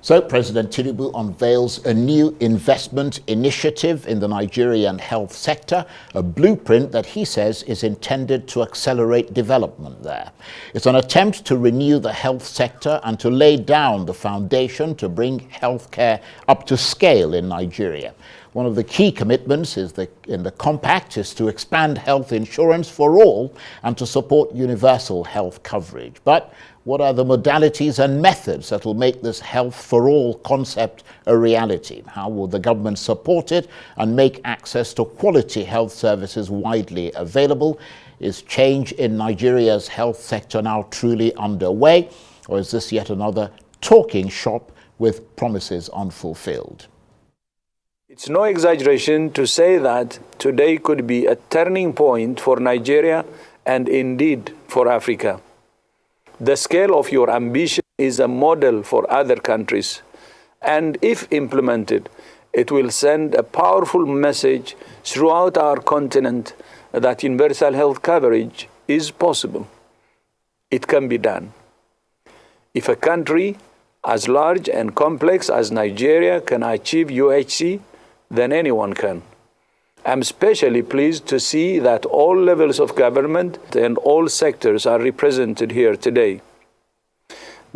So President Tinubu unveils a new investment initiative in the Nigerian health sector, a blueprint that he says is intended to accelerate development there. It's an attempt to renew the health sector and to lay down the foundation to bring healthcare up to scale in Nigeria. One of the key commitments in the compact is to expand health insurance for all and to support universal health coverage. But what are the modalities and methods that will make this health for all concept a reality? How will the government support it and make access to quality health services widely available? Is change in Nigeria's health sector now truly underway, or is this yet another talking shop with promises unfulfilled? It's no exaggeration to say that today could be a turning point for Nigeria and indeed for Africa. The scale of your ambition is a model for other countries, and if implemented, it will send a powerful message throughout our continent that universal health coverage is possible. It can be done. If a country as large and complex as Nigeria can achieve UHC, then anyone can. I'm especially pleased to see that all levels of government and all sectors are represented here today.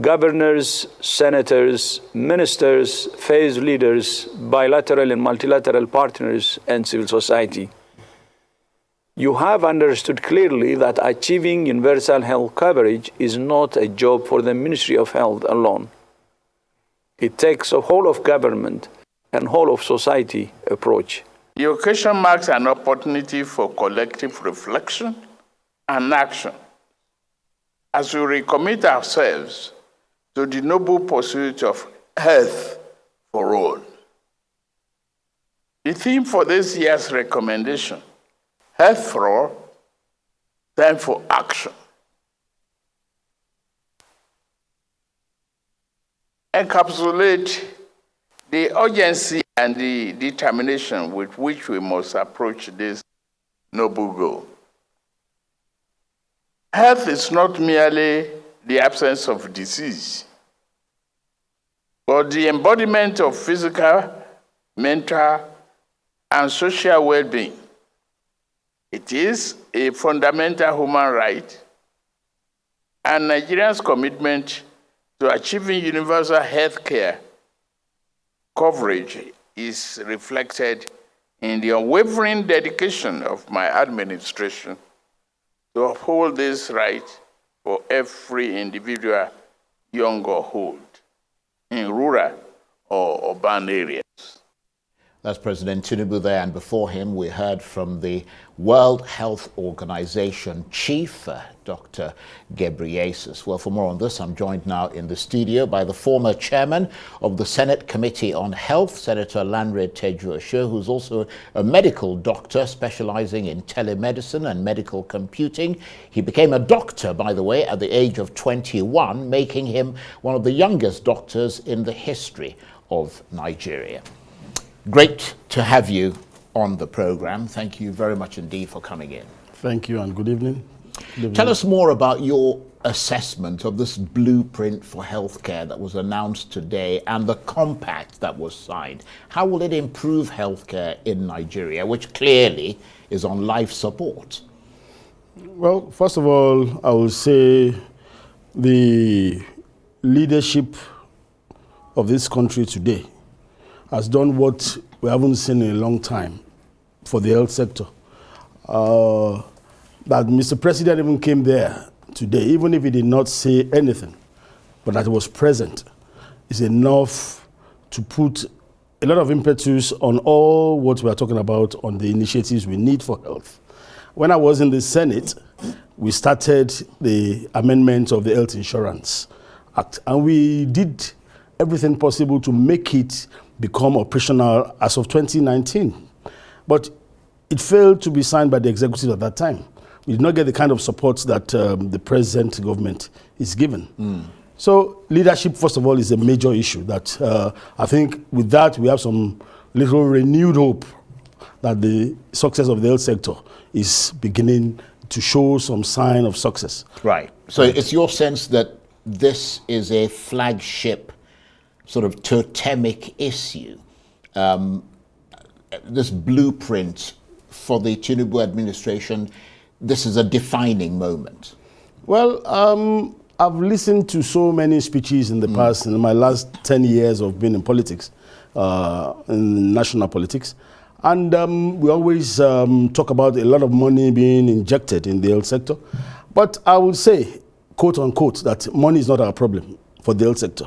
Governors, senators, ministers, phase leaders, bilateral and multilateral partners, and civil society. You have understood clearly that achieving universal health coverage is not a job for the Ministry of Health alone. It takes a whole of government and whole of society approach. The occasion marks an opportunity for collective reflection and action as we recommit ourselves to the noble pursuit of health for all. The theme for this year's recommendation, Health for All, Time for Action, encapsulate the urgency and the determination with which we must approach this noble goal. Health is not merely the absence of disease, but the embodiment of physical, mental, and social well-being. It is a fundamental human right, and Nigeria's commitment to achieving universal health care coverage is reflected in the unwavering dedication of my administration to uphold this right for every individual, young or old, in rural or urban areas. That's President Tinubu there, and before him we heard from the World Health Organization chief, Dr. Ghebreyesus. Well, for more on this, I'm joined now in the studio by the former chairman of the Senate Committee on Health, Senator Lanre Tejuoso, who's also a medical doctor specializing in telemedicine and medical computing. He became a doctor, by the way, at the age of 21, making him one of the youngest doctors in the history of Nigeria. Great to have you on the program. Thank you very much indeed for coming in. Thank you and good evening. Tell us more about your assessment of this blueprint for healthcare that was announced today and the compact that was signed. How will it improve healthcare in Nigeria, which clearly is on life support? Well, first of all, I will say the leadership of this country today has done what we haven't seen in a long time for the health sector. That Mr. President even came there today, even if he did not say anything, but that he was present, is enough to put a lot of impetus on all what we are talking about on the initiatives we need for health. When I was in the Senate, we started the amendment of the Health Insurance Act, and we did everything possible to make it become operational as of 2019. But it failed to be signed by the executive at that time. We did not get the kind of support that the present government is given. So leadership, first of all, is a major issue that I think with that we have some little renewed hope that the success of the health sector is beginning to show some sign of success. Right. So it's your sense that this is a flagship sort of totemic issue, this blueprint for the Tinubu administration, this is a defining moment? Well, I've listened to so many speeches in the past, in my last 10 years of being in politics, in national politics. And we always talk about a lot of money being injected in the health sector. But I would say, quote unquote, that money is not our problem for the health sector.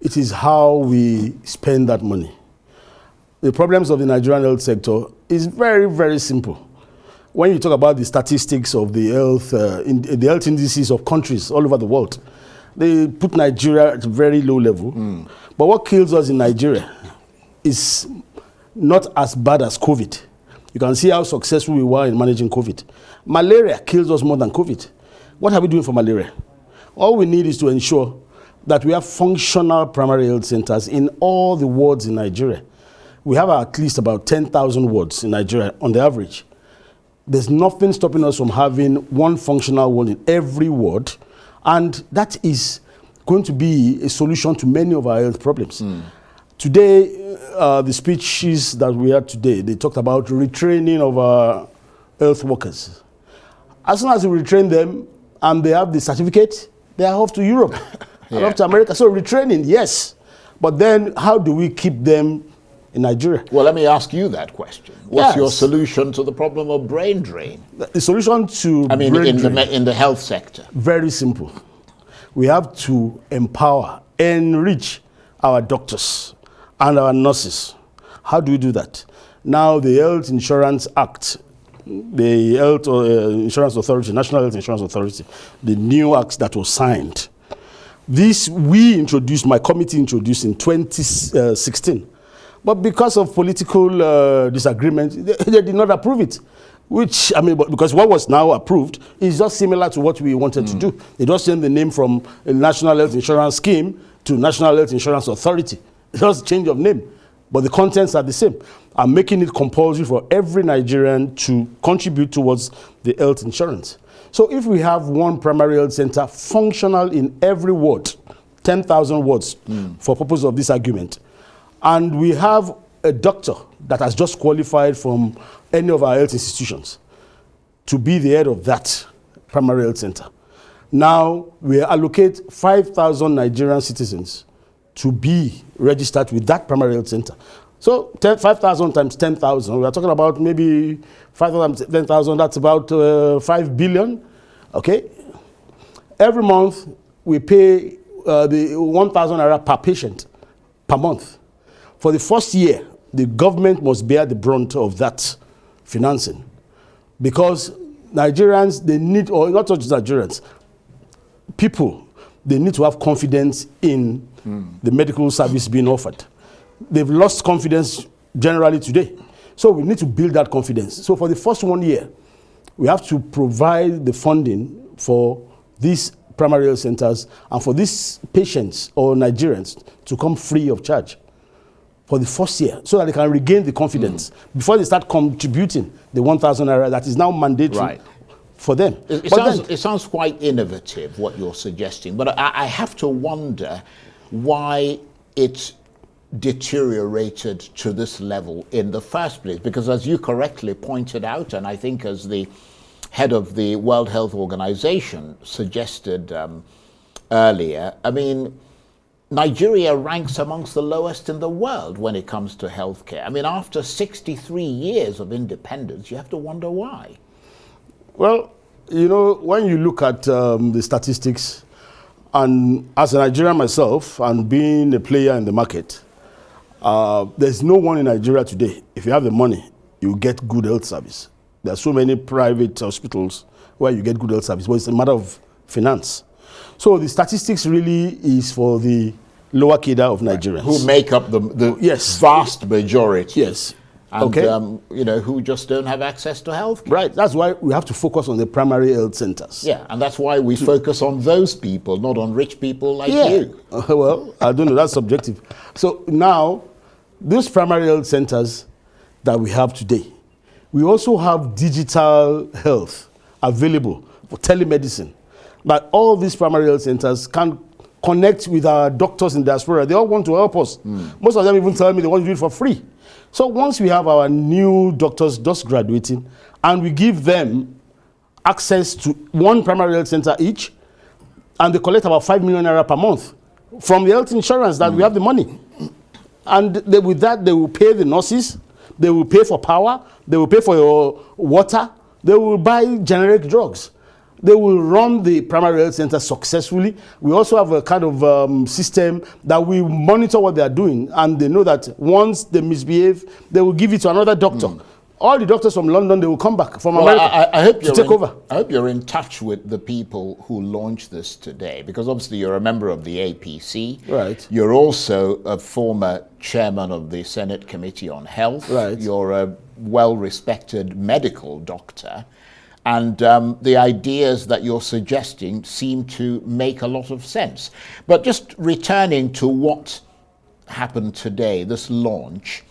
It is how we spend that money. The problems of the Nigerian health sector is very, very simple. When you talk about the statistics of the health, the health indices of countries all over the world, they put Nigeria at a very low level. But what kills us in Nigeria is not as bad as COVID. You can see how successful we were in managing COVID. Malaria kills us more than COVID. What are we doing for malaria? All we need is to ensure that we have functional primary health centers in all the wards in Nigeria. We have at least about 10,000 wards in Nigeria on the average. There's nothing stopping us from having one functional ward in every ward, and that is going to be a solution to many of our health problems. Today, the speeches that we had today, they talked about retraining of our health workers. As soon as we retrain them and they have the certificate, they are off to Europe, and off to America. So retraining, yes, but then how do we keep them in Nigeria? Well, let me ask you that question. What's your solution to the problem of brain drain? The solution to brain drain in the health sector? Very simple. We have to empower, enrich our doctors and our nurses. How do we do that? Now, the Health Insurance Act, the Health Insurance Authority, National Health Insurance Authority, the new act that was signed, this my committee introduced in 2016. But because of political disagreement, they did not approve it. Because what was now approved is just similar to what we wanted to do. They just changed the name from a National Health Insurance Scheme to National Health Insurance Authority. It's just a change of name, but the contents are the same. I'm making it compulsory for every Nigerian to contribute towards the health insurance. So if we have one primary health center functional in every ward, 10,000 wards for purpose of this argument, and we have a doctor that has just qualified from any of our health institutions to be the head of that primary health center. Now we allocate 5,000 Nigerian citizens to be registered with that primary health center. So 5,000 times 10,000, we are talking about maybe 5,000 times 10,000, that's about 5 billion, okay? Every month we pay the 1,000 naira per patient per month. For the first year, the government must bear the brunt of that financing, because Nigerians, they need, or not just Nigerians, people, they need to have confidence in the medical service being offered. They've lost confidence generally today. So we need to build that confidence. So for the first 1 year, we have to provide the funding for these primary health centers and for these patients or Nigerians to come free of charge for the first year, so that they can regain the confidence before they start contributing the 1,000 naira that is now mandatory for them. It sounds quite innovative, what you're suggesting, but I have to wonder why it's deteriorated to this level in the first place. Because as you correctly pointed out, and I think as the head of the World Health Organization suggested earlier, I mean, Nigeria ranks amongst the lowest in the world when it comes to healthcare. I mean, after 63 years of independence, you have to wonder why. Well, you know, when you look at the statistics, and as a Nigerian myself, and being a player in the market, there's no one in Nigeria today, if you have the money, you get good health service. There are so many private hospitals where you get good health service, but it's a matter of finance. So the statistics really is for the lower cadre of Nigerians. Who make up the vast majority. Yes. And, you know, who just don't have access to health. Right. That's why we have to focus on the primary health centers. Yeah, and that's why we focus on those people, not on rich people like you. Well, I don't know. That's subjective. So now, those primary health centers that we have today, we also have digital health available for telemedicine. But all these primary health centers can connect with our doctors in diaspora. They all want to help us. Most of them even tell me they want to do it for free. So once we have our new doctors just graduating, and we give them access to one primary health center each, and they collect about 5 million naira per month from the health insurance that we have the money. And with that, they will pay the nurses, they will pay for power, they will pay for your water, they will buy generic drugs. They will run the primary health center successfully. We also have a kind of system that we monitor what they are doing, and they know that once they misbehave, they will give it to another doctor. All the doctors from London, they will come back from America I hope to take over. I hope you're in touch with the people who launched this today, because obviously you're a member of the APC. Right. You're also a former chairman of the Senate Committee on Health. Right. You're a well-respected medical doctor. And the ideas that you're suggesting seem to make a lot of sense. But just returning to what happened today, this launch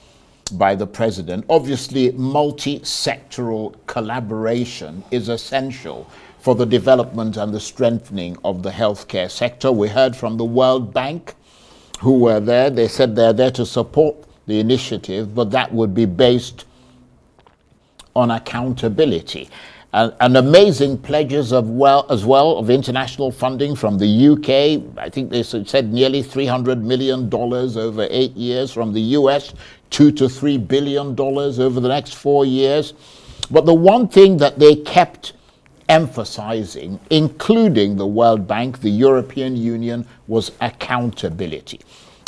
by the president, obviously multi-sectoral collaboration is essential for the development and the strengthening of the healthcare sector. We heard from the World Bank, who were there. They said they're there to support the initiative, but that would be based on accountability. And amazing pledges of of international funding from the UK. I think they said nearly $300 million over 8 years. From the US, $2 to $3 billion over the next 4 years. But the one thing that they kept emphasizing, including the World Bank, the European Union, was accountability.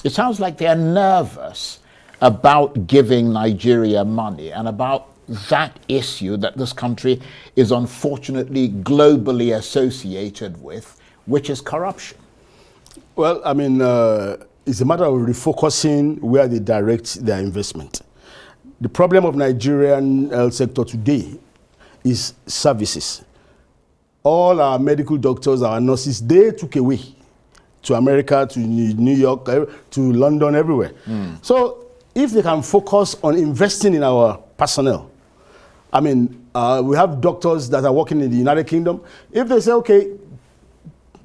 It sounds like they're nervous about giving Nigeria money and about that issue that this country is unfortunately globally associated with, which is corruption. Well, I mean, it's a matter of refocusing where they direct their investment. The problem of Nigerian health sector today is services. All our medical doctors, our nurses, they took away to America, to New York, to London, everywhere. So if they can focus on investing in our personnel, I mean, we have doctors that are working in the United Kingdom. If they say, okay,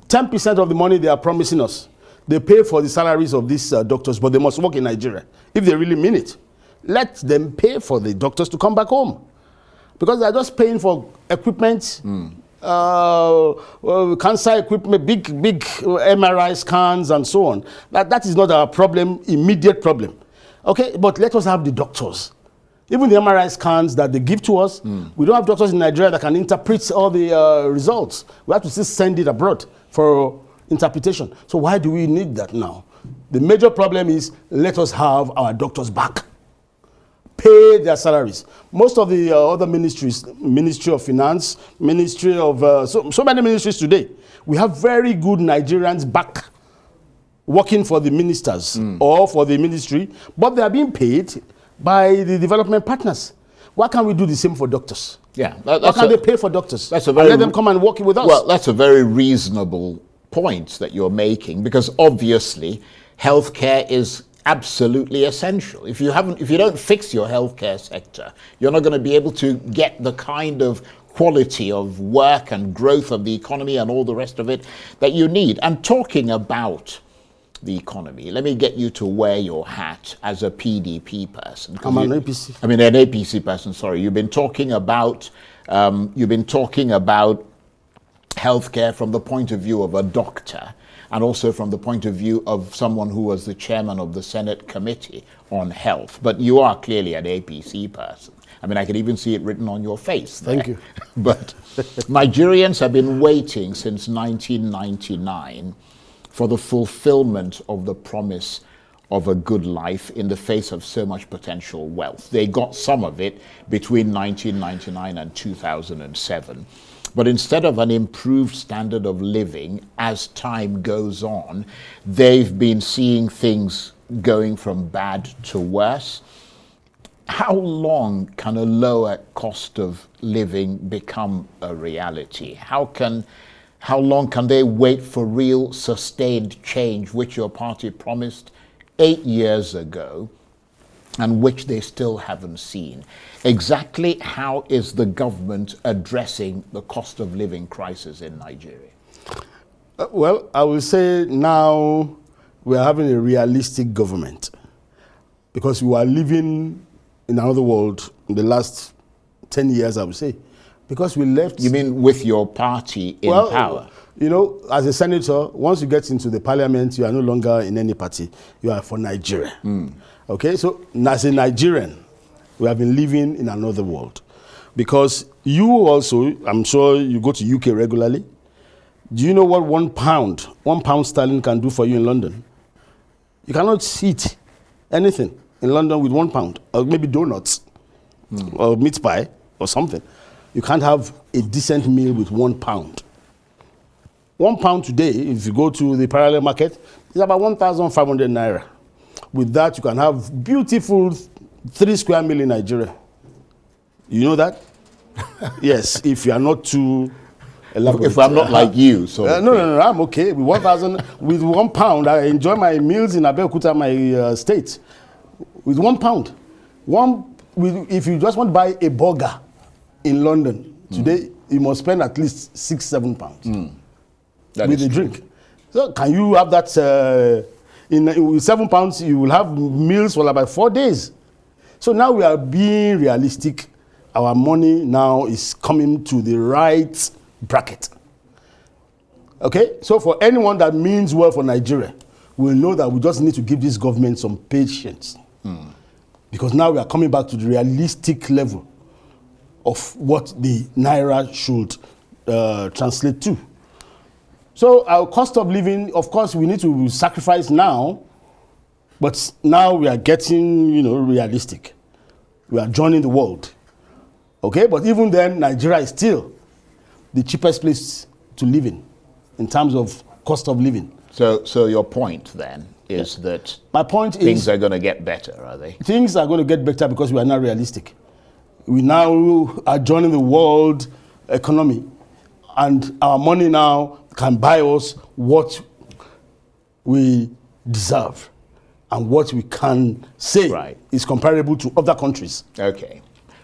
10% of the money they are promising us, they pay for the salaries of these doctors, but they must work in Nigeria. If they really mean it, let them pay for the doctors to come back home. Because they're just paying for equipment, cancer equipment, big MRI scans and so on. That is not our problem, immediate problem. Okay, but let us have the doctors. Even the MRI scans that they give to us, we don't have doctors in Nigeria that can interpret all the results. We have to still send it abroad for interpretation. So why do we need that now? The major problem is, let us have our doctors back. Pay their salaries. Most of the other ministries, Ministry of Finance, Ministry of, so many ministries today, we have very good Nigerians back working for the ministers or for the ministry, but they are being paid by the development partners. Why can't we do the same for doctors? Yeah, why can't they pay for doctors? That's a very and let them come and work with us. Well, that's a very reasonable point that you're making, because obviously healthcare is absolutely essential. If you don't fix your healthcare sector, you're not going to be able to get the kind of quality of work and growth of the economy and all the rest of it that you need. And talking about the economy, let me get you to wear your hat as a PDP person. I'm an APC. I mean, an APC person. Sorry, you've been talking about healthcare from the point of view of a doctor, and also from the point of view of someone who was the chairman of the Senate Committee on Health. But you are clearly an APC person. I mean, I could even see it written on your face there. Thank you. But Nigerians have been waiting since 1999 for the fulfillment of the promise of a good life in the face of so much potential wealth. They got some of it between 1999 and 2007. But instead of an improved standard of living as time goes on, they've been seeing things going from bad to worse. How long can a lower cost of living become a reality? How long can they wait for real sustained change, which your party promised 8 years ago, and which they still haven't seen? Exactly how is the government addressing the cost of living crisis in Nigeria? Well, I will say now we are having a realistic government because we are living in another world in the last 10 years, I would say. Because we left... You mean with your party in power? You know, as a senator, once you get into the parliament, you are no longer in any party. You are for Nigeria. Okay, so as a Nigerian, we have been living in another world. Because you also, I'm sure you go to UK regularly. Do you know what £1 sterling can do for you in London? You cannot eat anything in London with £1, or maybe donuts, or meat pie, or something. You can't have a decent meal with £1. £1 today, if you go to the parallel market, is about 1,500 naira. With that, you can have beautiful 3 square meal in Nigeria. You know that? Yes, if you are not too elaborate. If I'm not like you, so no, I'm okay with 1,000. With £1, I enjoy my meals in Abeokuta, my state. With £1, if you just want to buy a burger in London today, you must spend at least £6-7 with a drink. So can you have that? With £7, you will have meals for about 4 days. So now we are being realistic. Our money now is coming to the right bracket. Okay, so for anyone that means well for Nigeria, we'll know that we just need to give this government some patience. Because now we are coming back to the realistic level of what the Naira should translate to. So our cost of living, of course, we need to sacrifice now, but now we are getting, realistic. We are joining the world. Okay, but even then, Nigeria is still the cheapest place to live in terms of cost of living. So your point then is that my point things are going to get better, are they? Things are going to get better because we are now realistic. We now are joining the world economy, and our money now can buy us what we deserve and what we can say is comparable to other countries. Okay.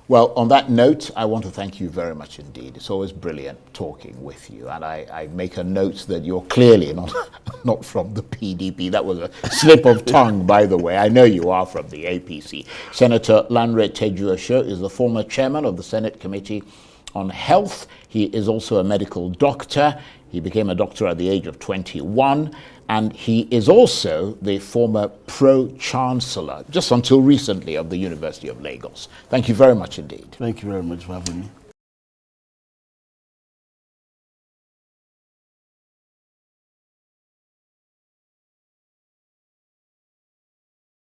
Well, on that note, I want to thank you very much indeed. It's always brilliant talking with you. And I make a note that you're clearly not from the PDP. That was a slip of tongue, by the way. I know you are from the APC. Senator Lanre Tejuoso is the former chairman of the Senate Committee on Health. He is also a medical doctor. He became a doctor at the age of 21. And he is also the former pro-chancellor, just until recently, of the University of Lagos. Thank you very much indeed. Thank you very much for having me.